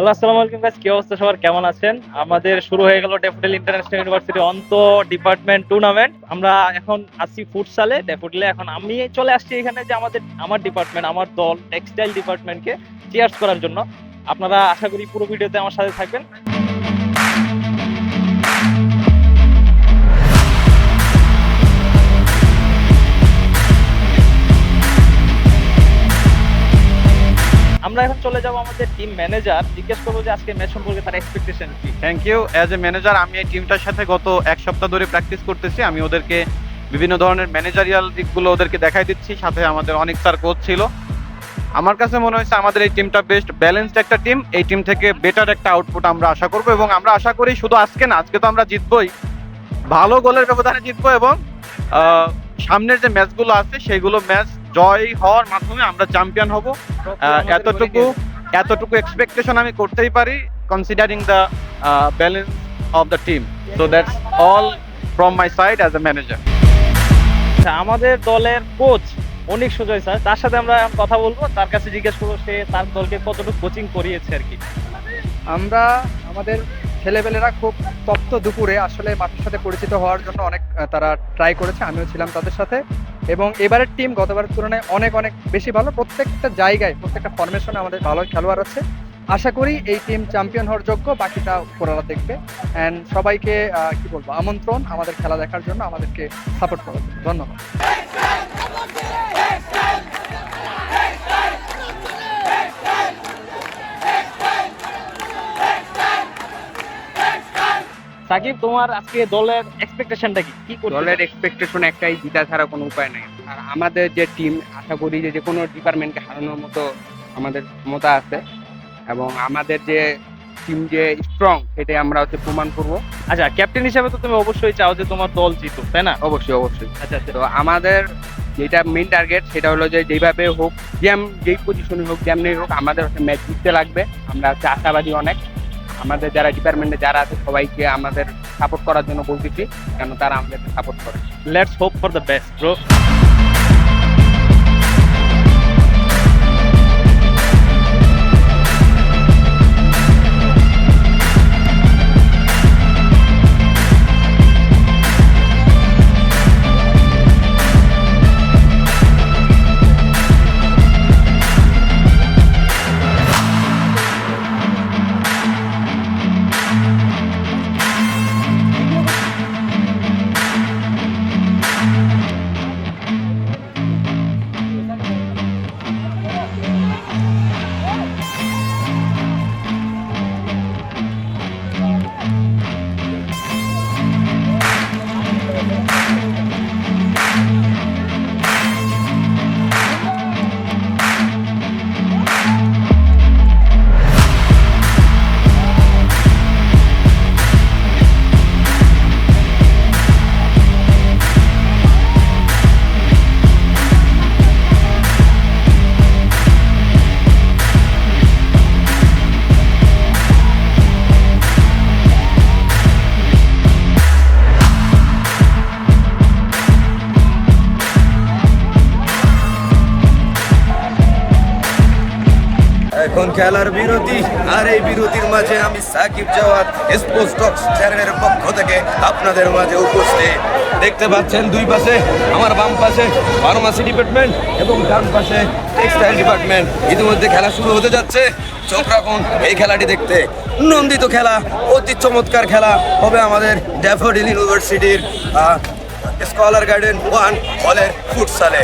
Hello, আসসালামু আলাইকুম guys, কি অবস্থা সবার, কেমন আছেন? আমাদের শুরু হয়ে গেল ড্যাফোডিল ইন্টারন্যাশনাল ইউনিভার্সিটি অন্ত ডিপার্টমেন্ট টুর্নামেন্ট। আমরা এখন আছি ফুটসালে ড্যাফোডিলে। এখন আমি চলে আসছি এখানে যে আমার ডিপার্টমেন্ট, আমার দল টেক্সটাইল ডিপার্টমেন্টকে চিয়ার্স করার জন্য। আপনারা আশা করি পুরো ভিডিওতে আমার সাথে থাকবেন। আমরা এখন চলে যাব আমাদের টিম ম্যানেজার, জিজ্ঞেস করবো যে আজকে ম্যাচ সম্পর্কে তার এক্সপেকটেশন কি। Thank you. As a manager আমি এই টিমটার সাথে গত এক সপ্তাহ ধরে প্র্যাকটিস করতেছি। আমি ওদেরকে বিভিন্ন ধরনের ম্যানেজারিয়াল দিকগুলো ওদেরকে দেখাই দিচ্ছি, সাথে আমাদের অনেক স্যার কোচ ছিল। আমার কাছে মনে হয়েছে আমাদের এই টিমটা বেস্ট ব্যালেন্সড একটা টিম। এই টিম থেকে বেটার একটা আউটপুট আমরা আশা করবো, এবং আমরা আশা করি শুধু আজকে না, আজকে তো আমরা জিতবই, ভালো গোলের ব্যবধানে জিতবো, এবং সামনের যে ম্যাচগুলো আছে সেইগুলো ম্যাচ জয় হওয়ার মাধ্যমে আমরা চ্যাম্পিয়ন হব। এতটুকু এক্সপেকটেশন আমি করতেই পারি, considering the balance of the team. So that's all from my side as a manager. আমাদের দলের কোচ অনেক সুজয় স্যার, তার সাথে আমরা এখন কথা বলবো, তার কাছে জিজ্ঞেস করবো সে তার দলকে কতটুকু কোচিং করিয়েছে আর কি। আমরা আমাদের ছেলেপেলেরা খুব তপ্ত দুপুরে আসলে মাঠের সাথে পরিচিত হওয়ার জন্য অনেক তারা ট্রাই করেছে, আমিও ছিলাম তাদের সাথে। এবং এবারের টিম গতবারের তুলনায় অনেক অনেক বেশি ভালো। প্রত্যেকটা জায়গায় প্রত্যেকটা ফরমেশনে আমাদের ভালো খেলোয়াড় আছে। আশা করি এই টিম চ্যাম্পিয়ন হওয়ার যোগ্য, বাকিটা ওপরওয়ালা দেখবে। অ্যান্ড সবাইকে কি বলবো, আমন্ত্রণ আমাদের খেলা দেখার জন্য, আমাদেরকে সাপোর্ট করার জন্য। ধন্যবাদ। সাকিব, তোমার আজকে দলের এক্সপেকটেশনটা কি কি করতে দলের চাও? এক্সপেকটেশন একটাই, জিতা ছাড়া কোনো উপায় নাই। আর আমাদের যে টিম, আশা করি যে যে কোনো ডিপার্টমেন্টকে হারানোর মতো আমাদের ক্ষমতা আছে, এবং আমাদের যে টিম যে স্ট্রং সেটাই আমরা প্রমাণ করব। আচ্ছা, ক্যাপ্টেন হিসেবে তো তুমি অবশ্যই চাও যে তোমার দল জিতুক, তাই না? অবশ্যই অবশ্যই। আচ্ছা আচ্ছা। তো আমাদের যেটা মেইন টার্গেট সেটা হলো যে যেইভাবে হোক, যেই পজিশনে হোক, যেমনি হোক, আমাদের ম্যাচ জিততে লাগবে। আমরা আশাবাদী অনেক। আমাদের যারা ডিপার্টমেন্টে যারা আছে সবাইকে আমাদের সাপোর্ট করার জন্য বলতেছি, কেন তারা আমাদেরকে সাপোর্ট করে। Let's hope for the best bro. এখন খেলার বিরতি, আর এই বিরতির মাঝে আমি সাকিব জাওয়াদ স্পোর্টস টক্স চ্যানেলের পক্ষ থেকে আপনাদের মাঝে উপস্থিত। দেখতে পাচ্ছেন দুই পাশে, আমার বাম পাশে ফার্মাসি ডিপার্টমেন্ট এবং ডান পাশে টেক্সটাইল ডিপার্টমেন্ট। ইতিমধ্যে খেলা শুরু হতে যাচ্ছে, চোখ রাখুন এই খেলাটি দেখতে। নন্দিত খেলা, অতি চমৎকার খেলা হবে আমাদের ড্যাফোডিল ইউনিভার্সিটির স্কলার গার্ডেন 1 হলের ফুটসালে।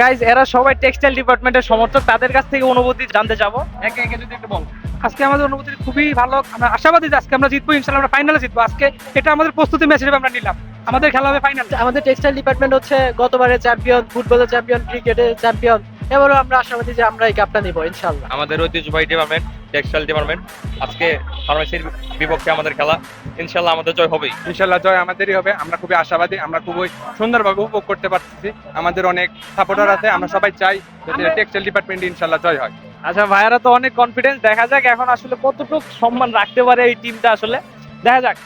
গাইজ, এরা সবাই টেক্সটাইল ডিপার্টমেন্টের সমর্থক, তাদের কাছ থেকে অনুভূতি জানতে যাবো। একে একে যদি একটু বলো। আজকে আমাদের অনুভূতি খুবই ভালো। আমরা আশাবাদী যে আজকে আমরা জিতবো, ইনশাআল্লাহ আমরা ফাইনালে জিতবো। আজকে এটা আমাদের প্রস্তুতি ম্যাচ হিসেবে আমরা নিলাম। আমাদের খেলা হবে ফাইনাল। আমাদের টেক্সটাইল ডিপার্টমেন্ট হচ্ছে গতবারের চ্যাম্পিয়ন, ফুটবলের চ্যাম্পিয়ন, ক্রিকেটের চ্যাম্পিয়ন। এবারও আমরা আশাবাদী যে আমরা এই কাপটা নিব ইনশাআল্লাহ। আমাদের ঐতিহ্যবাহী ডিপার্টমেন্ট টেক্সটাইল ডিপার্টমেন্ট, আজকে ফার্মেসির বিপক্ষে আমাদের খেলা, ইনশাআল্লাহ আমাদের জয় হবেই। ইনশাল্লাহ জয় আমাদেরই হবে। আমরা খুবই আশাবাদী, আমরা খুবই সুন্দরভাবে উপভোগ করতে পারতেছি। আমাদের অনেক সাপোর্টার আছে, আমরা সবাই চাই যাতে টেক্সটাইল ডিপার্টমেন্ট ইনশাল্লাহ জয় হয়। আচ্ছা, ভাইয়ারা তো অনেক কনফিডেন্স, দেখা যাক এখন আসলে কতটুকু সম্মান রাখতে পারে এই টিমটা, আসলে দেখা যাক।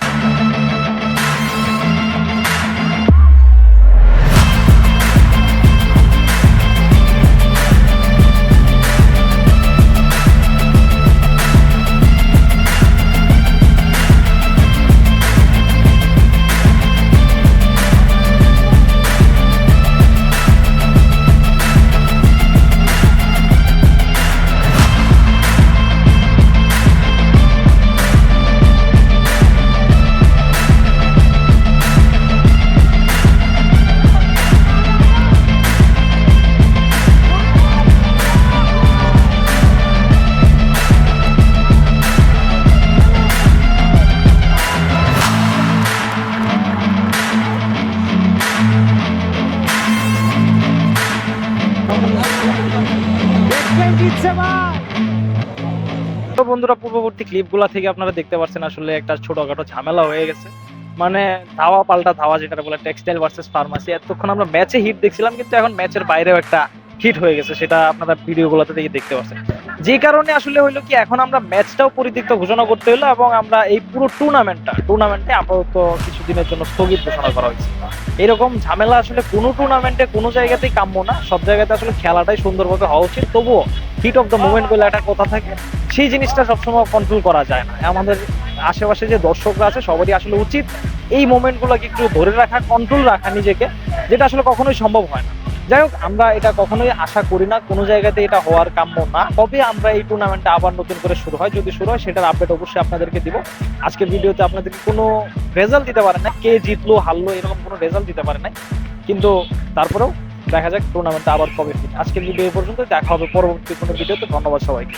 তো বন্ধুরা, পূর্ববর্তী ক্লিপগুলা থেকে আপনারা দেখতে পাচ্ছেন আসলে একটা ছোটখাটো ঝামেলা হয়ে গেছে। মানে ধাওয়া পাল্টা ধাওয়া, যেটা বলে টেক্সটাইল ভার্সেস ফার্মাসি। এতক্ষণ আমরা ম্যাচে হিট দেখছিলাম, কিন্তু এখন ম্যাচের বাইরেও একটা হিট হয়ে গেছে, সেটা আপনারা ভিডিওগুলোতে দেখতে পাচ্ছেন। যে কারণে আসলে হইলো কি, এখন আমরা ম্যাচটাও পরিত্যক্ত ঘোষণা করতে হলো, এবং আমরা এই পুরো টুর্নামেন্টে আপাতত কিছুদিনের জন্য স্থগিত ঘোষণা করা হয়েছে। এরকম ঝামেলা আসলে কোনো টুর্নামেন্টে কোনো জায়গাতেই কাম্য না। সব জায়গাতে আসলে খেলাটাই সুন্দরভাবে হওয়া উচিত। তবুও হিট অফ দ্য মুভমেন্ট বলে একটা কথা থাকে, সেই জিনিসটা সবসময় কন্ট্রোল করা যায় না। আমাদের আশেপাশে যে দর্শকরা আছে সবারই আসলে উচিত এই মোমেন্টগুলোকে একটু ধরে রাখা, কন্ট্রোল রাখা নিজেকে, যেটা আসলে কখনোই সম্ভব হয় না। যাই হোক, আমরা এটা কখনোই আশা করি না, কোনো জায়গাতে এটা হওয়ার কাম্য না। তবে আমরা এই টুর্নামেন্টটা আবার নতুন করে শুরু হয়, যদি শুরু হয় সেটার আপডেট অবশ্যই আপনাদেরকে দিব। আজকের ভিডিওতে আপনাদেরকে কোনো রেজাল্ট দিতে পারে না, কে জিতলো হারলো এরকম কোনো রেজাল্ট দিতে পারে না, কিন্তু তারপরেও দেখা যাক টুর্নামেন্টটা আবার কবে ফিরে। আজকের ভিডিও এই পর্যন্ত, দেখা হবে পরবর্তী কোনো ভিডিওতে। ধন্যবাদ সবাইকে।